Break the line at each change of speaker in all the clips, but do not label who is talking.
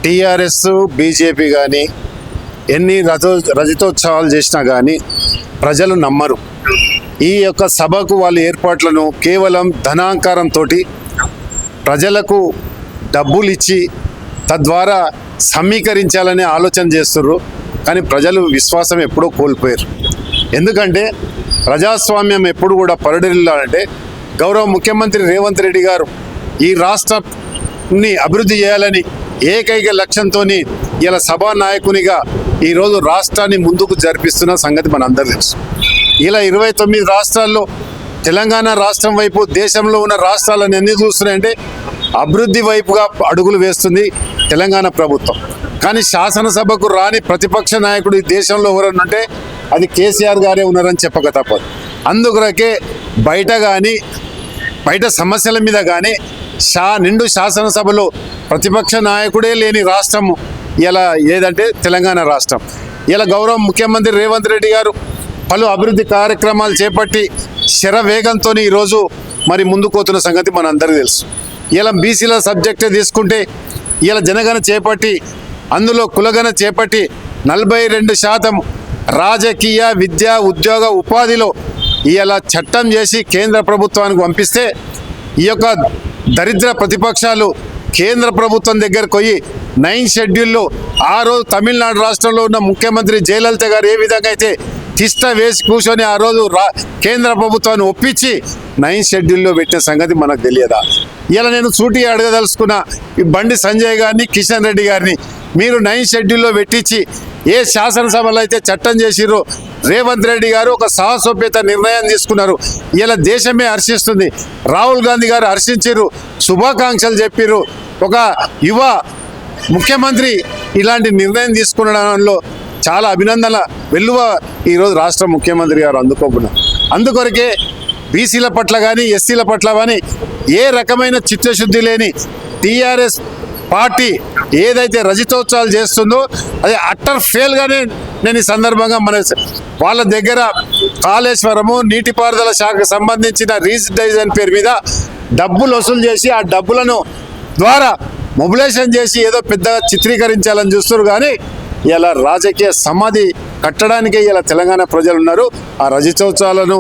TRS BJP కానీ ఎన్ని రజతోత్సవాలు చేసినా కానీ ప్రజలు నమ్మరు. ఈ యొక్క సభకు వాళ్ళ ఏర్పాట్లను కేవలం ధనాంకారంతో ప్రజలకు డబ్బులు ఇచ్చి తద్వారా సమీకరించాలనే ఆలోచన చేస్తుర్రు. కానీ ప్రజలు విశ్వాసం ఎప్పుడూ కోల్పోయారు. ఎందుకంటే ప్రజాస్వామ్యం ఎప్పుడు కూడా పరిడిల్లాలంటే గౌరవ ముఖ్యమంత్రి రేవంత్ రెడ్డి గారు ఈ రాష్ట్రాన్ని అభివృద్ధి చేయాలని ఏకైక లక్ష్యంతో ఇలా సభానాయకునిగా ఈరోజు రాష్ట్రాన్ని ముందుకు జరిపిస్తున్న సంగతి మనందరూ తెలుసు. ఇలా 29 రాష్ట్రాల్లో తెలంగాణ రాష్ట్రం వైపు దేశంలో ఉన్న రాష్ట్రాలను ఎన్ని చూస్తున్నాయంటే అభివృద్ధి వైపుగా అడుగులు వేస్తుంది తెలంగాణ ప్రభుత్వం. కానీ శాసనసభకు రాని ప్రతిపక్ష నాయకుడు ఈ దేశంలో ఎవరన్నా ఉంటే అది కేసీఆర్ గారే ఉన్నారని చెప్పక తప్పదు. అందుకొరకే బయట సమస్యల మీద కానీ నిండు శాసనసభలో ప్రతిపక్ష నాయకుడే లేని రాష్ట్రం ఇలా ఏదంటే తెలంగాణ రాష్ట్రం. ఇలా గౌరవ ముఖ్యమంత్రి రేవంత్ రెడ్డి గారు పలు అభివృద్ధి కార్యక్రమాలు చేపట్టి శరవేగంతో ఈరోజు మరి ముందుకోతున్న సంగతి మనందరికీ తెలుసు. ఇలా బీసీల సబ్జెక్టే తీసుకుంటే ఇలా జనగణ చేపట్టి అందులో కులగణ చేపట్టి 42% రాజకీయ విద్య ఉద్యోగ ఉపాధిలో ఇలా చట్టం చేసి కేంద్ర ప్రభుత్వానికి పంపిస్తే ఈ యొక్క దరిద్ర ప్రతిపక్షాలు కేంద్ర ప్రభుత్వం దగ్గరకు పోయి 9 షెడ్యూల్లో ఆ రోజు తమిళనాడు రాష్ట్రంలో ఉన్న ముఖ్యమంత్రి జయలలిత గారు ఏ విధంగా అయితే తిష్ట వేసి కూర్చొని ఆ రోజు కేంద్ర ప్రభుత్వాన్ని ఒప్పించి 9 షెడ్యూల్లో పెట్టిన సంగతి మనకు తెలియదా? ఇలా నేను సూటి అడగదలుచుకున్న ఈ బండి సంజయ్ గారిని కిషన్ రెడ్డి గారిని, మీరు 9 షెడ్యూల్లో పెట్టించి ఏ శాసనసభలో అయితే చట్టం చేసిర్రో రేవంత్ రెడ్డి గారు ఒక సాహసోపేత నిర్ణయం తీసుకున్నారు. ఇలా దేశమే హర్షిస్తుంది. రాహుల్ గాంధీ గారు హర్షించారు, శుభాకాంక్షలు చెప్పారు. ఒక యువ ముఖ్యమంత్రి ఇలాంటి నిర్ణయం తీసుకునడంలో చాలా అభినందనల వెల్లువ ఈరోజు రాష్ట్ర ముఖ్యమంత్రి గారు అందుకోకున్నారు. అందుకొరకే బీసీల పట్ల కానీ ఎస్సీల పట్ల కానీ ఏ రకమైన చిత్తశుద్ధి లేని టీఆర్ఎస్ పార్టీ ఏదైతే రజతోత్సవాలు చేస్తుందో అది అట్టర్ ఫెయిల్గానే నేను ఈ సందర్భంగా వాళ్ళ దగ్గర కాళేశ్వరము నీటిపారుదల శాఖకు సంబంధించిన రీడిజైన్ పేరు మీద డబ్బులు వసూలు చేసి ఆ డబ్బులను ద్వారా మొబిలైజేషన్ చేసి ఏదో పెద్దగా చిత్రీకరించాలని చూస్తారు. కానీ ఇలా రాజకీయ సమాధి కట్టడానికే ఇలా తెలంగాణ ప్రజలు ఉన్నారు. ఆ రజతోత్సవాలను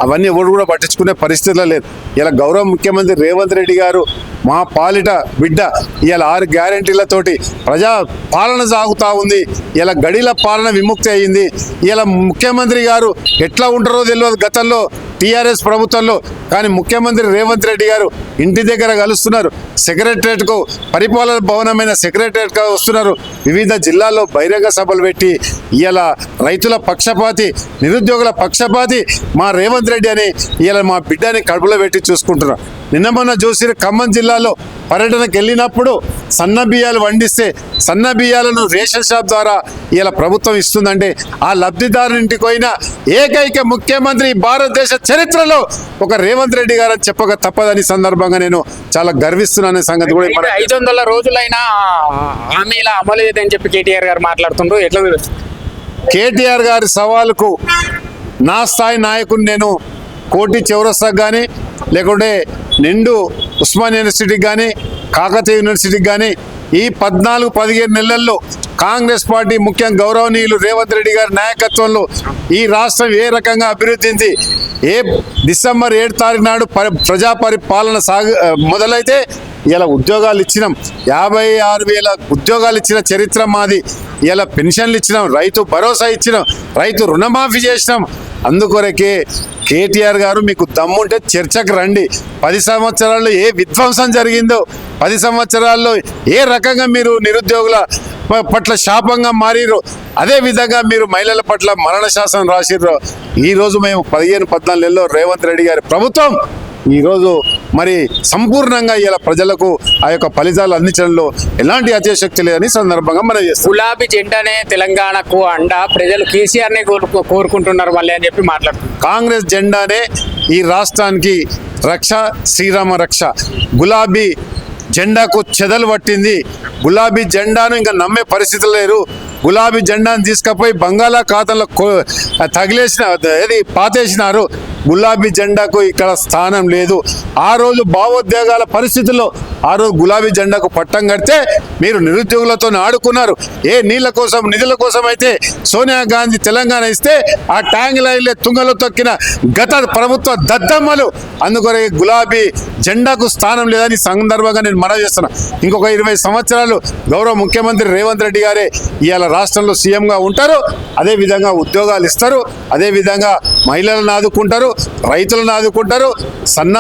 అవన్నీ ఎవరు కూడా పట్టించుకునే పరిస్థితిలో లేదు. ఇలా గౌరవ ముఖ్యమంత్రి రేవంత్ రెడ్డి గారు మా పాలిట బిడ్డ ఇలా 6 గ్యారెంటీలతోటి ప్రజా పాలన సాగుతూ ఉంది. ఇలా గడిల పాలన విముక్తి అయింది. ఇలా ముఖ్యమంత్రి గారు ఎట్లా ఉంటారో తెలియదు గతంలో టీఆర్ఎస్ ప్రభుత్వంలో. కానీ ముఖ్యమంత్రి రేవంత్ రెడ్డి గారు ఇంటి దగ్గర కలుస్తున్నారు, సెక్రటరేట్కు పరిపాలన భవనమైన సెక్రటరేట్గా వస్తున్నారు, వివిధ జిల్లాల్లో బహిరంగ సభలు పెట్టి ఇలా రైతుల పక్షపాతి నిరుద్యోగుల పక్షపాతి మా రేవంత్ రెడ్డి అని ఇలా మా బిడ్డని కడుపులో పెట్టి చూసుకుంటున్నారు. నిన్న మొన్న చూసి ఖమ్మం జిల్లాలో పర్యటనకు వెళ్ళినప్పుడు సన్న బియ్యాలు వండిస్తే సన్న బియ్యాలను రేషన్ షాప్ ద్వారా ఇలా ప్రభుత్వం ఇస్తుందంటే ఆ లబ్ధిదారునింటికి పోయిన ఏకైక ముఖ్యమంత్రి భారతదేశ చరిత్రలో ఒక రేవంత్ రెడ్డి గారు అని చెప్పక తప్పదని సందర్భంగా నేను చాలా గర్విస్తున్నానే సంగతి కూడా.
500 రోజులైనా హామీల అమలు చేయదని చెప్పి కేటీఆర్ గారు మాట్లాడుతుండ్రు. ఎట్లా
కేటీఆర్ గారి సవాలుకు నా స్థాయి నాయకుని నేను కోటి చౌరస్తాకు కానీ లేకుంటే నిండు ఉస్మాన్ యూనివర్సిటీకి కానీ కాకతీయ యూనివర్సిటీకి కానీ ఈ 14-15 నెలల్లో కాంగ్రెస్ పార్టీ ముఖ్యంగా గౌరవనీయులు రేవంత్ రెడ్డి గారి నాయకత్వంలో ఈ రాష్ట్రం ఏ రకంగా అభివృద్ధి డిసెంబర్ 7 తారీఖు నాడు ప్రజా పరిపాలన మొదలైతే ఇలా ఉద్యోగాలు ఇచ్చినాం. 56,000 ఉద్యోగాలు ఇచ్చిన చరిత్ర మాది. ఇలా పెన్షన్లు ఇచ్చినాం, రైతు భరోసా ఇచ్చినాం, రైతు రుణమాఫీ చేసినాం. అందుకొరకే కేటీఆర్ గారు మీకు దమ్ముంటే చర్చకు రండి. 10 సంవత్సరాల్లో ఏ విధ్వంసం జరిగిందో, 10 సంవత్సరాల్లో ఏ రకంగా మీరు నిరుద్యోగుల పట్ల శాపంగా మారిరో అదే విధంగా మీరు మహిళల పట్ల మరణ శాసనం రాసిర్రో ఈరోజు మేము 15-14 నెలల్లో రేవంత్ రెడ్డి గారి ప్రభుత్వం ఈరోజు మరి సంపూర్ణంగా ఇలా ప్రజలకు ఆ యొక్క ఫలితాలు అందించడంలో ఎలాంటి అతిశక్తి లేదని సందర్భంగా మనం చేస్తాం.
గులాబీ జెండానే తెలంగాణకు అండ, ప్రజలు కేసీఆర్నే కోరుకుంటున్నారు మళ్ళీ అని చెప్పి మాట్లాడుతున్నారు.
కాంగ్రెస్ జెండానే ఈ రాష్ట్రానికి రక్ష, శ్రీరామ రక్ష. గులాబీ జెండాకు చెదలు పట్టింది. గులాబీ జెండాను ఇంకా నమ్మే పరిస్థితులు లేరు. గులాబీ జెండాను తీసుకుపోయి బంగాళాఖాతంలో పాతేసినారు. గులాబీ జెండాకు ఇక్కడ స్థానం లేదు. ఆ రోజు భావోద్వేగాల పరిస్థితుల్లో ఆ రోజు గులాబీ జెండాకు పట్టం కడితే మీరు నిరుద్యోగులతో ఆడుకున్నారు. ఏ నీళ్ల కోసం నిధుల కోసం అయితే సోనియా గాంధీ తెలంగాణ ఇస్తే ఆ ట్యాంక్ లైన్లే తుంగలో తొక్కిన గత ప్రభుత్వ దద్దమ్మలు అందుకొరే గులాబీ జెండాకు స్థానం లేదని సందర్భంగా నేను మనవి చేస్తున్నా. ఇంకొక 20 సంవత్సరాలు గౌరవ ముఖ్యమంత్రి రేవంత్ రెడ్డి గారే ఇవాళ రాష్ట్రంలో సీఎంగా ఉంటారు. అదేవిధంగా ఉద్యోగాలు ఇస్తారు, అదేవిధంగా మహిళలను ఆదుకుంటారు, రైతులను ఆదుకుంటారు. సన్న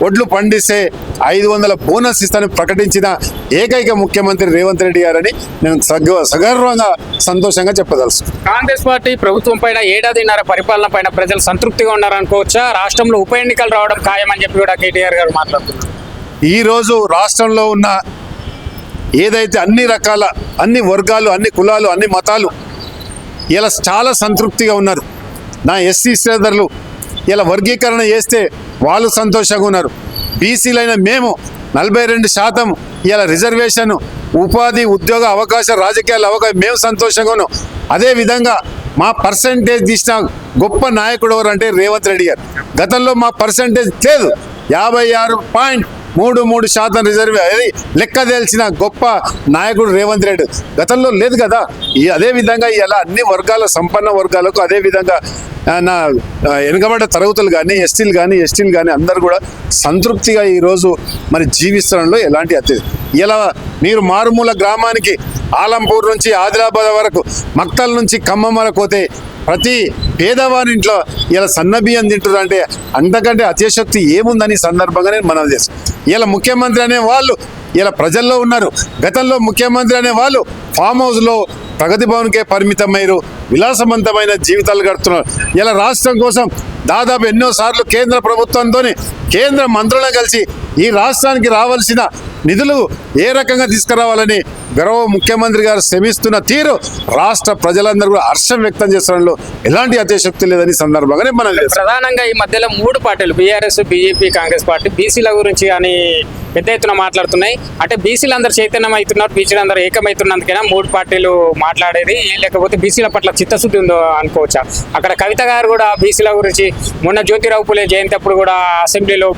ఒడ్లు పండిస్తే 500 బోనస్ ఇస్తానని ప్రకటించిన ఏకైక ముఖ్యమంత్రి రేవంత్ రెడ్డి గారని నేను సగర్వంగా సంతోషంగా చెప్పదలుచు.
కాంగ్రెస్ పార్టీ ప్రభుత్వం పైన 7.5 పరిపాలన పైన ప్రజలు సంతృప్తిగా ఉన్నారనుకోవచ్చా? రాష్ట్రంలో ఉప ఎన్నికలు రావడం ఖాయమని చెప్పి కూడా కేటీఆర్ గారు మాట్లాడుతున్నారు.
ఈరోజు రాష్ట్రంలో ఉన్న ఏదైతే అన్ని రకాల అన్ని వర్గాలు, అన్ని కులాలు, అన్ని మతాలు ఇలా చాలా సంతృప్తిగా ఉన్నారు. నా ఎస్సీ సోదరులు ఇలా వర్గీకరణ చేస్తే వాళ్ళు సంతోషంగా ఉన్నారు. బీసీలైన మేము 42% ఇలా రిజర్వేషన్, ఉపాధి, ఉద్యోగ అవకాశ, రాజకీయాల అవకాశం మేము సంతోషంగా ఉన్నాం. అదేవిధంగా మా పర్సంటేజ్ తీసిన గొప్ప నాయకుడు ఎవరు అంటే రేవంత్ రెడ్డి గారు. గతంలో మా పర్సంటేజ్ లేదు, 56.33% రిజర్వ్ అది లెక్క తేల్చిన గొప్ప నాయకుడు రేవంత్ రెడ్డి గతంలో లేదు కదా. అదేవిధంగా ఇలా అన్ని వర్గాల సంపన్న వర్గాలకు, అదేవిధంగా నా వెనుకబడ్డ తరగతులు కానీ ఎస్టీలు కానీ అందరూ కూడా సంతృప్తిగా ఈరోజు మరి జీవిస్తడంలో ఎలాంటి అత్యది. ఇలా మీరు మారుమూల గ్రామానికి ఆలంపూర్ నుంచి ఆదిలాబాద్ వరకు, మక్తల్ నుంచి ఖమ్మం వరకు పోతే ప్రతి పేదవారి ఇంట్లో ఇలా సన్న బియ్యం తింటున్నారు అంటే అంతకంటే అత్యశక్తి ఏముందని సందర్భంగా నేను మనవి చేస్తాను. ఇలా ముఖ్యమంత్రి అనే వాళ్ళు ఇలా ప్రజల్లో ఉన్నారు. గతంలో ముఖ్యమంత్రి అనే వాళ్ళు ఫామ్ హౌస్లో ప్రగతి భవన్కే పరిమితమయ్యారు, విలాసవంతమైన జీవితాలు గడుపుతున్నారు. ఇలా రాష్ట్రం కోసం దాదాపు ఎన్నోసార్లు కేంద్ర ప్రభుత్వంతో కేంద్ర మంత్రులను కలిసి ఈ రాష్ట్రానికి రావాల్సిన నిధులు ఏ రకంగా తీసుకురావాలని గౌరవ ముఖ్యమంత్రి గారు శ్రమిస్తున్న తీరు రాష్ట్ర ప్రజలందరూ కూడా హర్షం వ్యక్తం చేసడంలో ఎలాంటి అతిశక్తి లేదని సందర్భంగానే మనం
ప్రధానంగా ఈ మధ్యలో 3 పార్టీలు బీఆర్ఎస్, బీజేపీ, కాంగ్రెస్ పార్టీ బీసీల గురించి అని పెద్ద ఎత్తున మాట్లాడుతున్నాయి. అంటే బీసీలు అందరూ చైతన్యం అవుతున్నారు, బీసీలు అందరూ ఏకమవుతున్నందుకైనా 3 పార్టీలు మాట్లాడేది, లేకపోతే బీసీల పట్ల చిత్తశుద్ధి ఉందో అనుకోవచ్చా? అక్కడ కవిత గారు కూడా బీసీల గురించి మొన్న జ్యోతిరావు పూలే జయంతి అప్పుడు కూడా అసెంబ్లీలో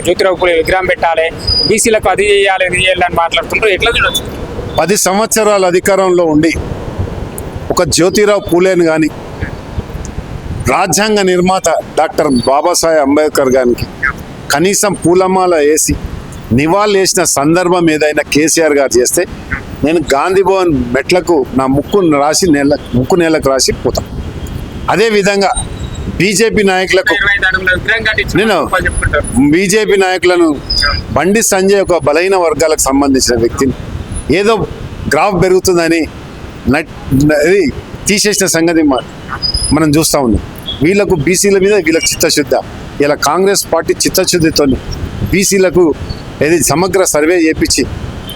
జ్యోతిరావు పూలే విగ్రహం పెట్టాలి, బీసీలకు అది చేయాలి ఇది చేయాలి అని మాట్లాడుతుంటారు. ఎట్లా చూడొచ్చు?
10 సంవత్సరాల అధికారంలో ఉండి ఒక జ్యోతిరావు పూలేని కానీ, రాజ్యాంగ నిర్మాత డాక్టర్ బాబాసాహెబ్ అంబేద్కర్ గారికి కనీసం పూలమాల వేసి నివాళులు వేసిన సందర్భం ఏదైనా కేసీఆర్ గారు చేస్తే నేను గాంధీ భవన్ మెట్లకు నా ముక్కు నేలకు రాసి పోతాను. అదేవిధంగా బీజేపీ నాయకులకు నేను బీజేపీ నాయకులను బండి సంజయ్ ఒక బలహీన వర్గాలకు సంబంధించిన వ్యక్తిని ఏదో గ్రాఫ్ పెరుగుతుందని అది తీసేసిన సంగతి మనం చూస్తూ ఉన్నాం. వీళ్ళకు బీసీల మీద వీళ్ళకి చిత్తశుద్ధ. ఇలా కాంగ్రెస్ పార్టీ చిత్తశుద్ధితో బీసీలకు ఏది సమగ్ర సర్వే చేయించి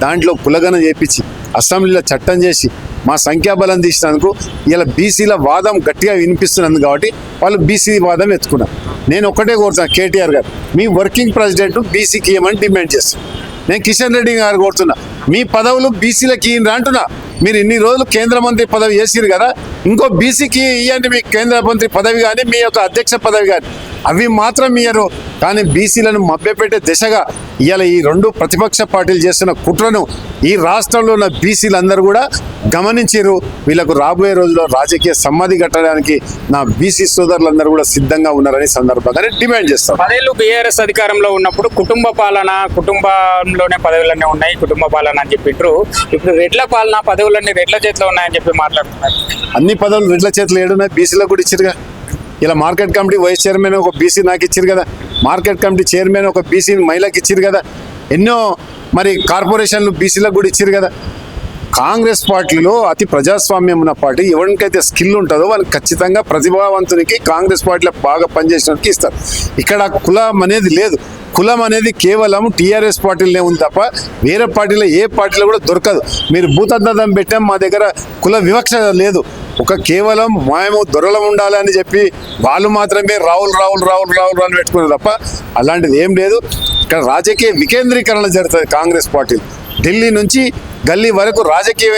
దాంట్లో కులగన చేయించి అసెంబ్లీలో చట్టం చేసి మా సంఖ్యాబలం తీసినందుకు ఇలా బీసీల వాదం గట్టిగా వినిపిస్తున్నది కాబట్టి వాళ్ళు బీసీ వాదం ఎత్తుకున్నారు. నేను ఒకటే కోరుతున్నాను, కేటీఆర్ గారు మీ వర్కింగ్ ప్రెసిడెంట్ బీసీకి ఇవ్వమని డిమాండ్ చేస్తాను. నేను కిషన్ రెడ్డి గారు కోరుతున్నా, మీ పదవులు బీసీలకి ఇయ్యండి అంటున్నా. మీరు ఇన్ని రోజులు కేంద్ర మంత్రి పదవి చేసిరు కదా, ఇంకో బీసీకి ఇవ్వండి మీ కేంద్ర మంత్రి పదవి కానీ మీ యొక్క అధ్యక్ష పదవి కానీ, అవి మాత్రం ఇయ్యరు. కానీ బీసీలను మభ్యపెట్టే దిశగా ఇవాళ ఈ 2 ప్రతిపక్ష పార్టీలు చేస్తున్న కుట్రను ఈ రాష్ట్రంలో ఉన్న బీసీలందరూ కూడా గమనించారు. వీళ్ళకు రాబోయే రోజుల్లో రాజకీయ సమాధి కట్టడానికి నా బీసీ సోదరులందరూ కూడా సిద్ధంగా ఉన్నారని సందర్భంగా డిమాండ్ చేస్తాం.
10 ఏళ్ళు బీఆర్ఎస్ అధికారంలో ఉన్నప్పుడు కుటుంబ పాలన, కుటుంబంలోనే పదవులన్నీ ఉన్నాయి, కుటుంబ పాలన అని చెప్పిండ్రు. ఇప్పుడు రెడ్ల పాలన, పదవులన్నీ రెడ్ల చేతిలో ఉన్నాయని చెప్పి మాట్లాడుతున్నారు.
అన్ని పదవులు రెడ్ల చేతిలో ఏడున్నాయి, బీసీలకు కూడా ఇచ్చారుగా. ఇలా మార్కెట్ కమిటీ వైస్ చైర్మన్ ఒక బీసీ నాకు ఇచ్చారు కదా, మార్కెట్ కమిటీ చైర్మన్ ఒక బీసీ మహిళకి ఇచ్చారు కదా, ఎన్నో మరి కార్పొరేషన్లు బీసీలకు కూడా ఇచ్చారు కదా. కాంగ్రెస్ పార్టీలో అతి ప్రజాస్వామ్యం ఉన్న పార్టీ, ఎవరికైతే స్కిల్ ఉంటుందో వాళ్ళకి ఖచ్చితంగా ప్రతిభావంతునికి కాంగ్రెస్ పార్టీలో బాగా పనిచేసినకి ఇస్తారు. ఇక్కడ కులం అనేది లేదు. కులం అనేది కేవలం టీఆర్ఎస్ పార్టీలోనే ఉంది తప్ప వేరే పార్టీలో ఏ పార్టీలో కూడా దొరకదు. మీరు భూతద్దం పెట్టాం, మా దగ్గర కుల వివక్ష లేదు. ఒక కేవలం మేము దొరలం ఉండాలని చెప్పి వాళ్ళు మాత్రమే రావులు అని పెట్టుకున్నారు తప్ప అలాంటిది ఏం లేదు. ఇక్కడ రాజకీయ వికేంద్రీకరణ జరుగుతుంది కాంగ్రెస్ పార్టీలో. ఢిల్లీ నుంచి గల్లీ వరకు రాజకీయ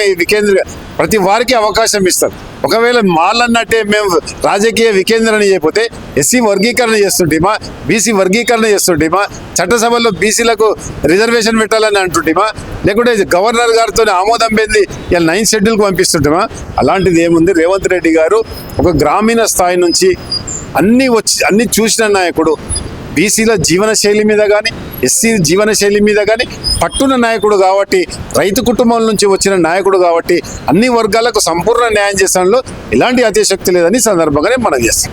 ప్రతి వారికి అవకాశం ఇస్తారు. ఒకవేళ మాలన్నట్టే మేము రాజకీయ వికేంద్రణ చేయకపోతే ఎస్సీ వర్గీకరణ చేస్తుంటేమా, బీసీ వర్గీకరణ చేస్తుంటేమా, చట్టసభల్లో బీసీలకు రిజర్వేషన్ పెట్టాలని అంటుంటేమా, లేకుంటే గవర్నర్ గారితో ఆమోదం పొంది ఇలా 9th షెడ్యూల్కి పంపిస్తుంటేమా? అలాంటిది ఏముంది? రేవంత్ రెడ్డి గారు ఒక గ్రామీణ స్థాయి నుంచి అన్నీ చూసిన నాయకుడు. బీసీల జీవన శైలి మీద కానీ, ఎస్సీ జీవన శైలి మీద కానీ పట్టున నాయకుడు కాబట్టి, రైతు కుటుంబం నుంచి వచ్చిన నాయకుడు కాబట్టి అన్ని వర్గాలకు సంపూర్ణ న్యాయం చేసడంలో ఎలాంటి అతిశక్తి లేదని సందర్భంగానే మనం చేస్తాం.